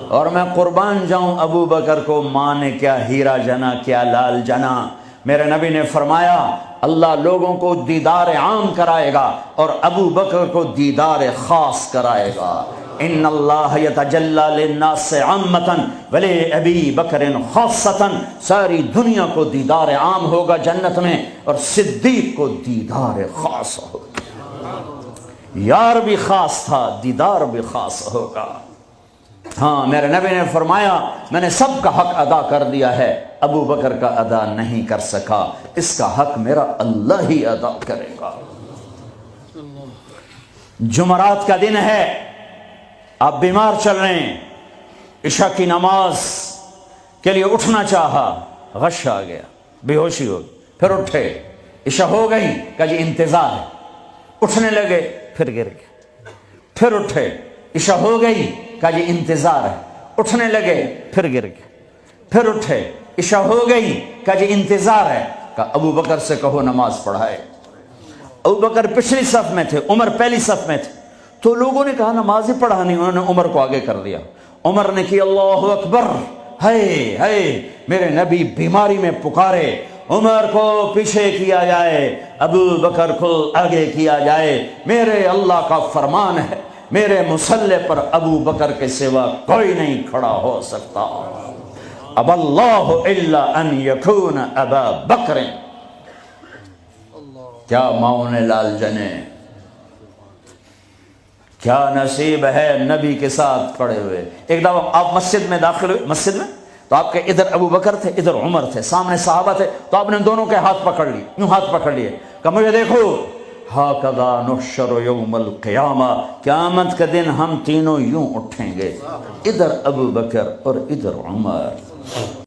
اور میں قربان جاؤں ابو بکر کو ماں نے کیا ہیرا جنا کیا لال جنا۔ میرے نبی نے فرمایا اللہ لوگوں کو دیدار عام کرائے گا اور ابو بکر کو دیدار خاص کرائے گا۔ ان اللہ یتجلی للناس عامۃ ولی ابی بکر خاصۃ، ساری دنیا کو دیدار عام ہوگا جنت میں اور صدیق کو دیدار خاص ہوگا۔ یار بھی خاص تھا، دیدار بھی خاص ہوگا۔ ہاں میرے نبی نے فرمایا میں نے سب کا حق ادا کر دیا ہے، ابو بکر کا ادا نہیں کر سکا، اس کا حق میرا اللہ ہی ادا کرے گا۔ جمعرات کا دن ہے، آپ بیمار چل رہے ہیں، عشاء کی نماز کے لیے اٹھنا چاہا، غش آ گیا، بے ہوشی ہو گئی، پھر اٹھے، عشاء ہو گئی، کہا جی انتظار ہے، اٹھنے لگے، پھر گر گئے، پھر اٹھے، عشاء ہو گئی، کہا جی انتظار ہے، اٹھنے لگے، پھر گر گئے، پھر اٹھے، عشاء ہو گئی، کہا جی انتظار ہے، کہا ابو بکر سے کہو نماز پڑھائے۔ ابو بکر پچھلی صف میں تھے، عمر پہلی صف میں تھے، تو لوگوں نے کہا نماز ہی پڑھانی، انہوں نے عمر کو آگے کر دیا۔ عمر نے کی اللہ اکبر، ہے میرے نبی بیماری میں پکارے، عمر کو پیچھے کیا جائے، ابو بکر کو آگے کیا جائے، میرے اللہ کا فرمان ہے، میرے مصلی پر ابو بکر کے سوا کوئی نہیں کھڑا ہو سکتا۔ اب اللہ الا ان یکون ابا بکر۔ کیا ماؤں نے لال جنے، کیا نصیب ہے نبی کے ساتھ پڑے ہوئے۔ ایک دفعہ آپ مسجد میں داخل ہوئے، مسجد میں تو آپ کے ادھر ابو بکر تھے، ادھر عمر تھے، سامنے صحابہ تھے، تو آپ نے دونوں کے ہاتھ پکڑ لیے، یوں ہاتھ پکڑ لیے، کہ مجھے دیکھو، ہاکذا نحشر یوم القیامہ، قیامت کے دن ہم تینوں یوں اٹھیں گے، ادھر ابو بکر اور ادھر عمر۔